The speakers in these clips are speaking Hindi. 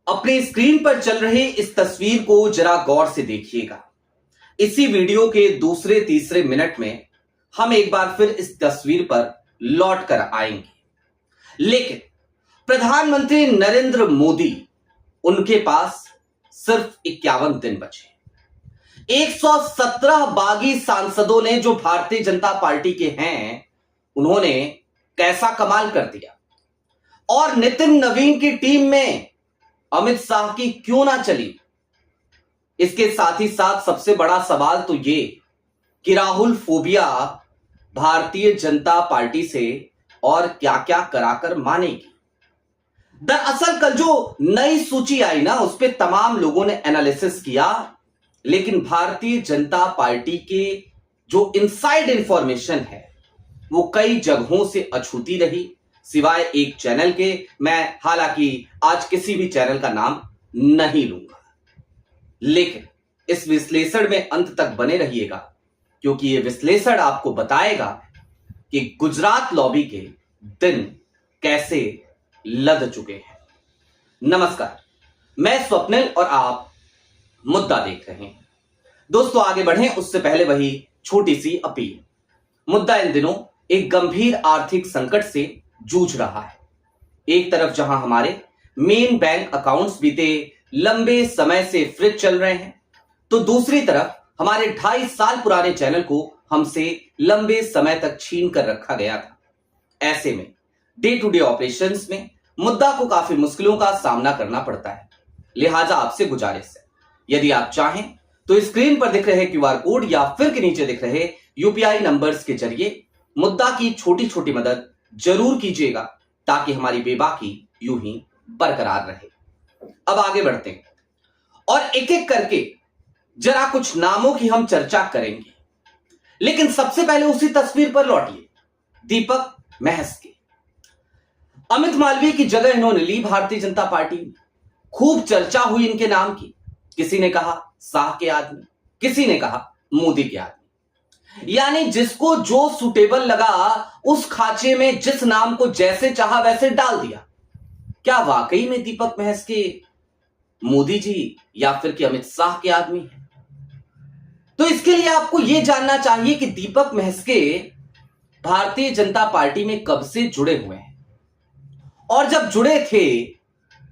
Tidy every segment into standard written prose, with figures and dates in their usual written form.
अपनी स्क्रीन पर चल रही इस तस्वीर को जरा गौर से देखिएगा। इसी वीडियो के दूसरे तीसरे मिनट में हम एक बार फिर इस तस्वीर पर लौट कर आएंगे, लेकिन प्रधानमंत्री नरेंद्र मोदी, उनके पास सिर्फ 51 दिन बचे। 117 बागी सांसदों ने जो भारतीय जनता पार्टी के हैं, उन्होंने कैसा कमाल कर दिया। और नितिन नवीन की टीम में अमित शाह की क्यों ना चली। इसके साथ ही साथ सबसे बड़ा सवाल तो ये कि राहुल फोबिया भारतीय जनता पार्टी से और क्या क्या कराकर मानेगी। दरअसल कल जो नई सूची आई ना, उस पर तमाम लोगों ने एनालिसिस किया, लेकिन भारतीय जनता पार्टी के जो इनसाइड इंफॉर्मेशन है वो कई जगहों से अछूती रही, सिवाय एक चैनल के। मैं हालांकि आज किसी भी चैनल का नाम नहीं लूंगा, लेकिन इस विश्लेषण में अंत तक बने रहिएगा, क्योंकि यह विश्लेषण आपको बताएगा कि गुजरात लॉबी के दिन कैसे लद चुके हैं। नमस्कार, मैं स्वप्निल और आप मुद्दा देख रहे हैं। दोस्तों, आगे बढ़ें उससे पहले वही छोटी सी अपील। मुद्दा इन दिनों एक गंभीर आर्थिक संकट से जूझ रहा है। एक तरफ जहां हमारे मेन बैंक अकाउंट्स बीते लंबे समय से फ्रीज चल रहे हैं, तो दूसरी तरफ हमारे 2.5 साल पुराने चैनल को हमसे लंबे समय तक छीन कर रखा गया था। ऐसे में डे टू डे ऑपरेशंस में मुद्दा को काफी मुश्किलों का सामना करना पड़ता है। लिहाजा आपसे गुजारिश है, यदि आप चाहें तो स्क्रीन पर दिख रहे क्यूआर कोड या फिर के नीचे दिख रहे यूपीआई नंबर्स के जरिए मुद्दा की छोटी छोटी मदद जरूर कीजिएगा, ताकि हमारी बेबाकी यूं ही बरकरार रहे। अब आगे बढ़ते हैं और एक एक करके जरा कुछ नामों की हम चर्चा करेंगे, लेकिन सबसे पहले उसी तस्वीर पर लौटिए, दीपक महस्के। अमित मालवीय की जगह इन्होंने ली भारतीय जनता पार्टी में। खूब चर्चा हुई इनके नाम की। किसी ने कहा शाह के आदमी, किसी ने कहा मोदी के आदमी। यानी जिसको जो सुटेबल लगा उस खांचे में जिस नाम को जैसे चाहा वैसे डाल दिया। क्या वाकई में दीपक महस्के मोदी जी या फिर कि अमित शाह के आदमी है? तो इसके लिए आपको यह जानना चाहिए कि दीपक महस्के भारतीय जनता पार्टी में कब से जुड़े हुए हैं, और जब जुड़े थे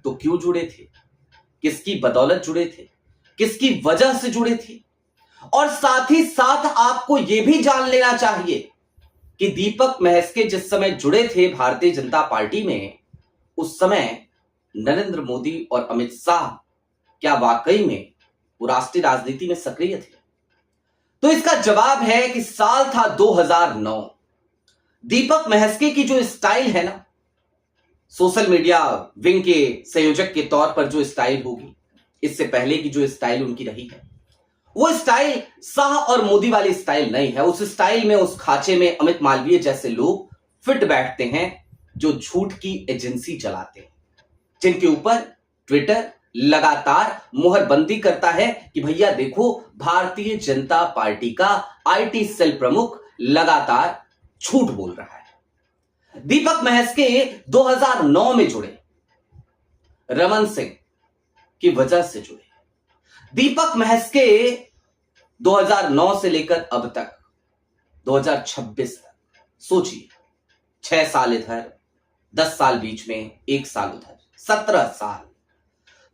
तो क्यों जुड़े थे, किसकी बदौलत जुड़े थे, किसकी वजह से जुड़े थे। और साथ ही साथ आपको यह भी जान लेना चाहिए कि दीपक महस्के जिस समय जुड़े थे भारतीय जनता पार्टी में, उस समय नरेंद्र मोदी और अमित शाह क्या वाकई में वो राष्ट्रीय राजनीति में सक्रिय थे? तो इसका जवाब है कि साल था 2009। दीपक महस्के की जो स्टाइल है ना, सोशल मीडिया विंग के संयोजक के तौर पर जो स्टाइल होगी, इससे पहले की जो स्टाइल उनकी रही है, वो स्टाइल शाह और मोदी वाली स्टाइल नहीं है। उस स्टाइल में, उस खांचे में अमित मालवीय जैसे लोग फिट बैठते हैं, जो झूठ की एजेंसी चलाते हैं, जिनके ऊपर ट्विटर लगातार मुहरबंदी करता है कि भैया देखो, भारतीय जनता पार्टी का आईटी सेल प्रमुख लगातार झूठ बोल रहा है। दीपक महस्के 2009 में जुड़े, रमन सिंह की वजह से जुड़े। दीपक महस्के 2009 से लेकर अब तक 2026 तक, सोचिए, 6 साल इधर, 10 साल बीच में, 1 साल उधर, 17 साल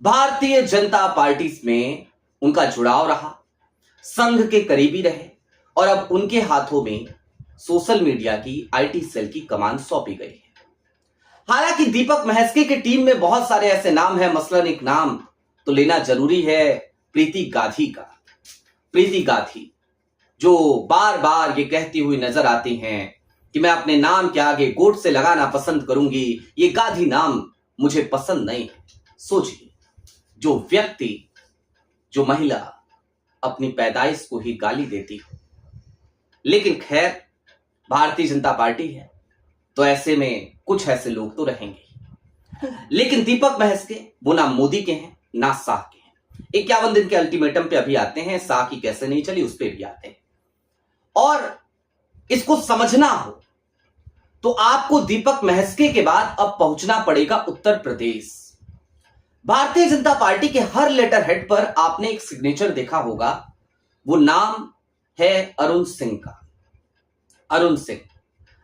भारतीय जनता पार्टी में उनका जुड़ाव रहा, संघ के करीबी रहे, और अब उनके हाथों में सोशल मीडिया की आईटी सेल की कमान सौंपी गई है। हालांकि दीपक महस्के की टीम में बहुत सारे ऐसे नाम हैं, मसलन एक नाम तो लेना जरूरी है, प्रीति गांधी का। प्रीति गांधी जो बार बार ये कहती हुई नजर आती हैं कि मैं अपने नाम के आगे गोट से लगाना पसंद करूंगी, ये गांधी नाम मुझे पसंद नहीं है। सोचिए, जो व्यक्ति, जो महिला अपनी पैदाइश को ही गाली देती हो। लेकिन खैर, भारतीय जनता पार्टी है तो ऐसे में कुछ ऐसे लोग तो रहेंगे। लेकिन दीपक महस्के वो ना मोदी के हैं ना शाह के हैं। 51 दिन के अल्टीमेटम पे अभी आते हैं, शाह की कैसे नहीं चली उस पर भी आते हैं। और इसको समझना हो तो आपको दीपक महस्के के बाद अब पहुंचना पड़ेगा उत्तर प्रदेश। भारतीय जनता पार्टी के हर लेटर हेड पर आपने एक सिग्नेचर देखा होगा, वो नाम है अरुण सिंह का। अरुण सिंह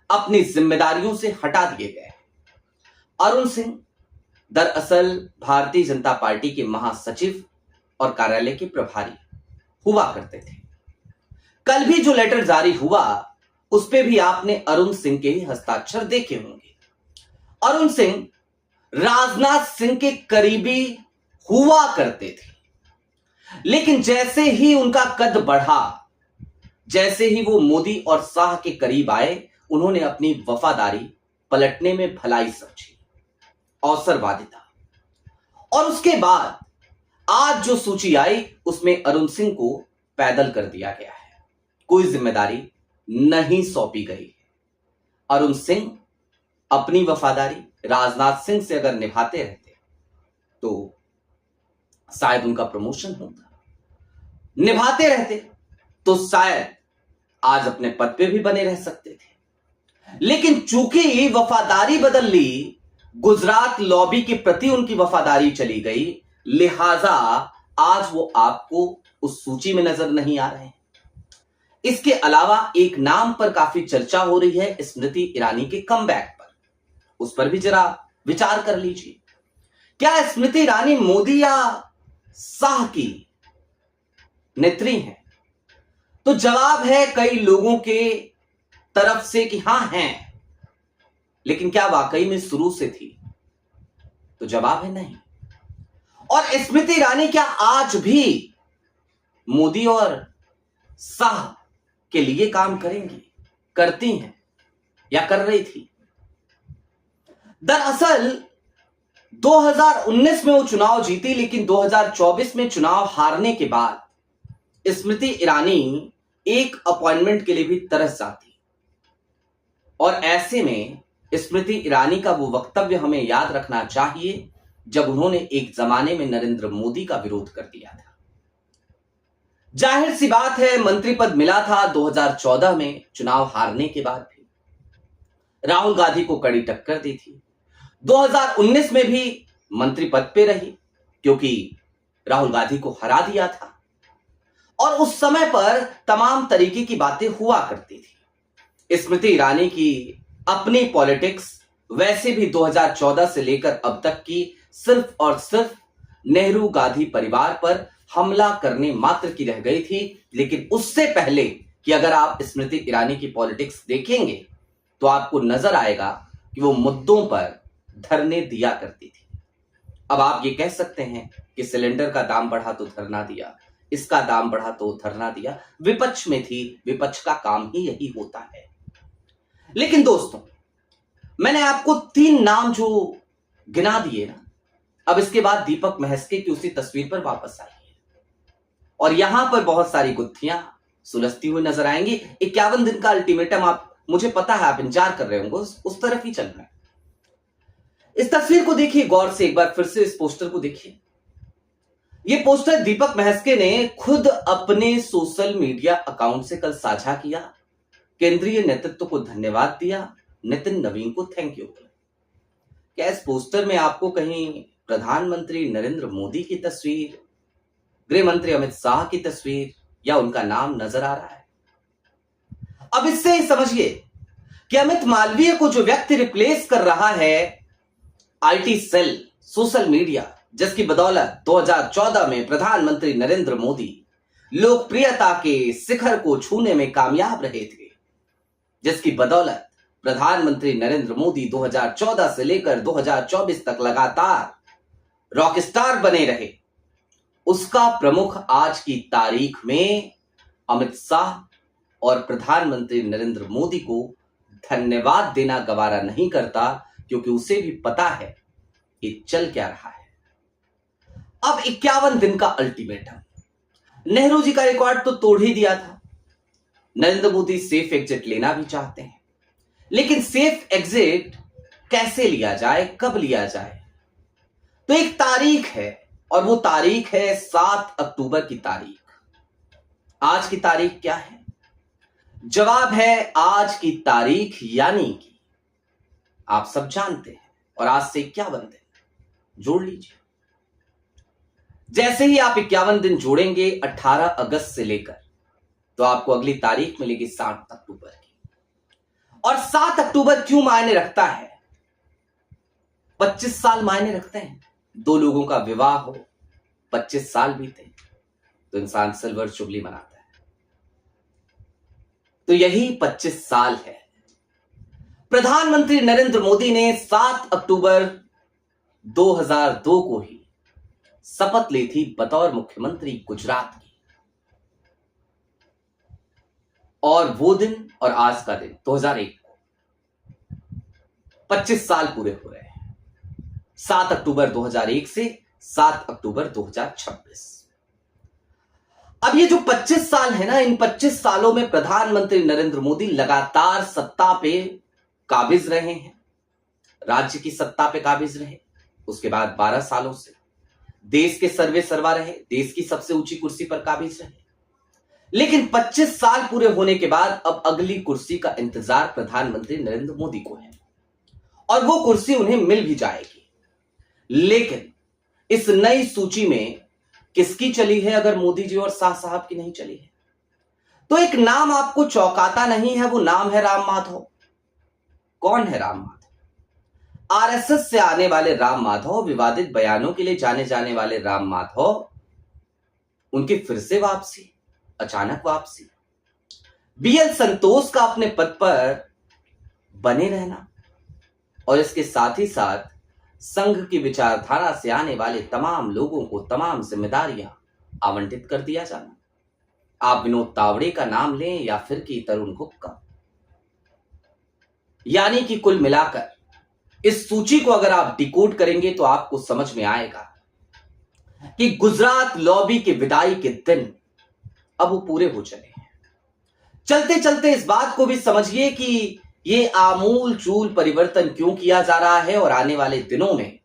अपनी जिम्मेदारियों से हटा दिए गए। अरुण सिंह दरअसल भारतीय जनता पार्टी के महासचिव और कार्यालय के प्रभारी हुआ करते थे। कल भी जो लेटर जारी हुआ उस पे भी आपने अरुण सिंह के ही हस्ताक्षर देखे होंगे। अरुण सिंह राजनाथ सिंह के करीबी हुआ करते थे, लेकिन जैसे ही उनका कद बढ़ा, जैसे ही वो मोदी और शाह के करीब आए, उन्होंने अपनी वफादारी पलटने में भलाई समझी, अवसरवादिता। और उसके बाद आज जो सूची आई उसमें अरुण सिंह को पैदल कर दिया गया है, कोई जिम्मेदारी नहीं सौंपी गई। अरुण सिंह अपनी वफादारी राजनाथ सिंह से अगर निभाते रहते तो शायद उनका प्रमोशन होता, निभाते रहते तो शायद आज अपने पद पे भी बने रह सकते थे। लेकिन चूंकि वफादारी बदल ली, गुजरात लॉबी के प्रति उनकी वफादारी चली गई, लिहाजा आज वो आपको उस सूची में नजर नहीं आ रहे हैं। इसके अलावा एक नाम पर काफी चर्चा हो रही है, स्मृति ईरानी के कमबैक पर। उस पर भी जरा विचार कर लीजिए। क्या स्मृति ईरानी मोदी या शाह की नेत्री हैं? तो जवाब है कई लोगों के तरफ से कि हां हैं, लेकिन क्या वाकई में शुरू से थी? तो जवाब है नहीं। और स्मृति ईरानी क्या आज भी मोदी और शाह के लिए काम करेंगी, करती हैं या कर रही थी? दरअसल 2019 में वो चुनाव जीती, लेकिन 2024 में चुनाव हारने के बाद स्मृति ईरानी एक अपॉइंटमेंट के लिए भी तरस जाती। और ऐसे में स्मृति ईरानी का वो वक्तव्य हमें याद रखना चाहिए जब उन्होंने एक जमाने में नरेंद्र मोदी का विरोध कर दिया था। जाहिर सी बात है, मंत्री पद मिला था 2014 में, चुनाव हारने के बाद भी राहुल गांधी को कड़ी टक्कर दी थी। 2019 में भी मंत्री पद पे रही क्योंकि राहुल गांधी को हरा दिया था। और उस समय पर तमाम तरीके की बातें हुआ करती थी। स्मृति ईरानी की अपनी पॉलिटिक्स वैसे भी 2014 से लेकर अब तक की सिर्फ और सिर्फ नेहरू गांधी परिवार पर हमला करने मात्र की रह गई थी। लेकिन उससे पहले कि अगर आप स्मृति ईरानी की पॉलिटिक्स देखेंगे तो आपको नजर आएगा कि वो मुद्दों पर धरने दिया करती थी। अब आप ये कह सकते हैं कि सिलेंडर का दाम बढ़ा तो धरना दिया, इसका दाम बढ़ा तो धरना दिया। विपक्ष में थी, विपक्ष का काम ही यही होता है। लेकिन दोस्तों, मैंने आपको 3 नाम जो गिना दिए ना, अब इसके बाद दीपक महस्के की उसी तस्वीर पर वापस आई है और यहां पर बहुत सारी गुत्थियां सुलझती हुई नजर आएंगी। 51 दिन का अल्टीमेटम, आप, मुझे पता है आप इंतजार कर रहे होंगे, उस तरफ ही चल रहा है। इस तस्वीर को देखिए गौर से, एक बार फिर से इस पोस्टर को देखिए। यह पोस्टर दीपक महस्के ने खुद अपने सोशल मीडिया अकाउंट से कल साझा किया। केंद्रीय नेतृत्व को धन्यवाद दिया, नितिन नवीन को थैंक यू। क्या इस पोस्टर में आपको कहीं प्रधानमंत्री नरेंद्र मोदी की तस्वीर, गृह मंत्री अमित शाह की तस्वीर या उनका नाम नजर आ रहा है? अब इससे ही समझिए कि अमित मालवीय को जो व्यक्ति रिप्लेस कर रहा है आईटी सेल, सोशल मीडिया, जिसकी बदौलत 2014 में प्रधानमंत्री नरेंद्र मोदी लोकप्रियता के शिखर को छूने में कामयाब रहे थे, जिसकी बदौलत प्रधानमंत्री नरेंद्र मोदी 2014 से लेकर 2024 तक लगातार रॉकस्टार बने रहे, उसका प्रमुख आज की तारीख में अमित शाह और प्रधानमंत्री नरेंद्र मोदी को धन्यवाद देना गवारा नहीं करता, क्योंकि उसे भी पता है कि चल क्या रहा है। अब 51 दिन का अल्टीमेटम, नेहरू जी का रिकॉर्ड तो तोड़ ही दिया था। नरेंद्र मोदी सेफ एग्जिट लेना भी चाहते हैं, लेकिन सेफ एग्जिट कैसे लिया जाए, कब लिया जाए? तो एक तारीख है और वो तारीख है 7 अक्टूबर की तारीख। आज की तारीख क्या है? जवाब है आज की तारीख यानी कि आप सब जानते हैं। और आज से 51 दिन जोड़ लीजिए, जैसे ही आप 51 दिन जोड़ेंगे 18 अगस्त से लेकर, तो आपको अगली तारीख मिलेगी 7 अक्टूबर की। और 7 अक्टूबर क्यों मायने रखता है? 25 साल मायने रखते हैं। दो लोगों का विवाह हो, 25 साल बीते तो इंसान सिल्वर जुबली मनाता है। तो यही 25 साल है। प्रधानमंत्री नरेंद्र मोदी ने 7 अक्टूबर 2002 को ही शपथ ली थी बतौर मुख्यमंत्री गुजरात की। और वो दिन और आज का दिन 2001 को 25 साल पूरे हो रहे हैं। 7 अक्टूबर 2001 से 7 अक्टूबर 2026। अब ये जो 25 साल है ना, इन 25 सालों में प्रधानमंत्री नरेंद्र मोदी लगातार सत्ता पे काबिज रहे हैं। राज्य की सत्ता पे काबिज रहे, उसके बाद 12 सालों से देश के सर्वे सर्वा रहे, देश की सबसे ऊंची कुर्सी पर काबिज रहे। लेकिन 25 साल पूरे होने के बाद अब अगली कुर्सी का इंतजार प्रधानमंत्री नरेंद्र मोदी को है, और वो कुर्सी उन्हें मिल भी जाएगी। लेकिन इस नई सूची में किसकी चली है अगर मोदी जी और शाह साहब की नहीं चली है? तो एक नाम आपको चौंकाता नहीं है, वो नाम है राम माधव। कौन है राम माधव? आरएसएस से आने वाले राम माधव, विवादित बयानों के लिए जाने जाने वाले राम माधव, उनकी फिर से वापसी, अचानक वापसी। बीएल संतोष का अपने पद पर बने रहना, और इसके साथ ही साथ संघ की विचारधारा से आने वाले तमाम लोगों को तमाम जिम्मेदारियां आवंटित कर दिया जाना। आप विनोद तावड़े का नाम लें या फिर कि तरुण हुक्का, यानी कि कुल मिलाकर इस सूची को अगर आप डिकोड करेंगे तो आपको समझ में आएगा कि गुजरात लॉबी के विदाई के दिन अब वो पूरे हो चले हैं। चलते चलते इस बात को भी समझिए कि ये आमूल चूल परिवर्तन क्यों किया जा रहा है और आने वाले दिनों में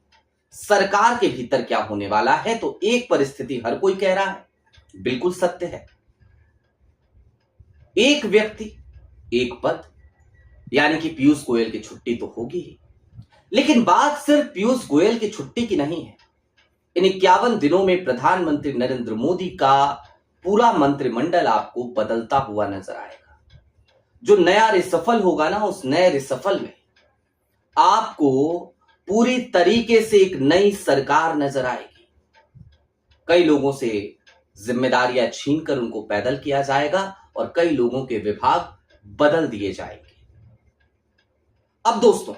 सरकार के भीतर क्या होने वाला है। तो एक परिस्थिति हर कोई कह रहा है, बिल्कुल सत्य है, एक व्यक्ति एक पद, यानी कि पीयूष गोयल की छुट्टी तो होगी ही। लेकिन बात सिर्फ पीयूष गोयल की छुट्टी की नहीं है। इन 51 दिनों में प्रधानमंत्री नरेंद्र मोदी का पूरा मंत्रिमंडल आपको बदलता हुआ नजर आएगा। जो नया रिसफल होगा ना, उस नए रिसफल में आपको पूरी तरीके से एक नई सरकार नजर आएगी। कई लोगों से जिम्मेदारियां छीनकर उनको पैदल किया जाएगा और कई लोगों के विभाग बदल दिए जाएंगे। अब दोस्तों,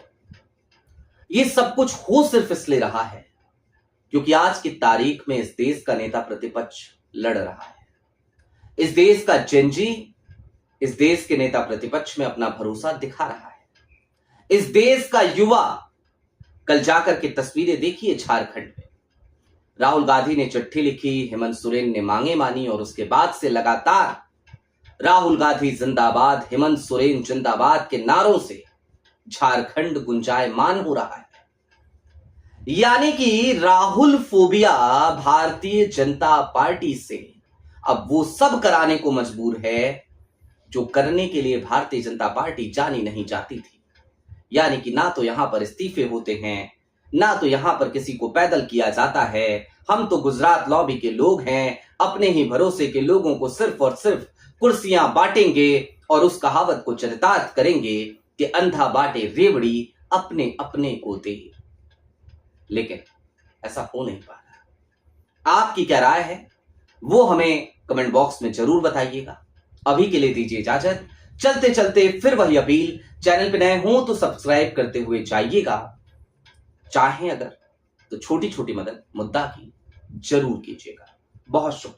ये सब कुछ हो सिर्फ इसलिए रहा है क्योंकि आज की तारीख में इस देश का नेता प्रतिपक्ष लड़ रहा है। इस देश का जेनजी इस देश के नेता प्रतिपक्ष में अपना भरोसा दिखा रहा है। इस देश का युवा, कल जाकर के तस्वीरें देखिए झारखंड में, राहुल गांधी ने चिट्ठी लिखी, हेमंत सोरेन ने मांगे मानी, और उसके बाद से लगातार राहुल गांधी जिंदाबाद, हेमंत सोरेन जिंदाबाद के नारों से झारखंड गुंजायमान हो रहा है। यानी कि राहुल फोबिया भारतीय जनता पार्टी से अब वो सब कराने को मजबूर है जो करने के लिए भारतीय जनता पार्टी जानी नहीं जाती थी। यानी कि ना तो यहां पर इस्तीफे होते हैं, ना तो यहां पर किसी को पैदल किया जाता है। हम तो गुजरात लॉबी के लोग हैं, अपने ही भरोसे के लोगों को सिर्फ और सिर्फ कुर्सियां बांटेंगे और उस कहावत को चरितार्थ करेंगे कि अंधा बांटे रेवड़ी, अपने अपने को दे। लेकिन ऐसा हो नहीं पा रहा। आपकी क्या राय है वो हमें कमेंट बॉक्स में जरूर बताइएगा। अभी के लिए दीजिए इजाजत। चलते चलते फिर वही अपील, चैनल पे नए हो तो सब्सक्राइब करते हुए जाइएगा। चाहें अगर तो छोटी छोटी मदद मुद्दा की जरूर कीजिएगा। बहुत शुक्रिया।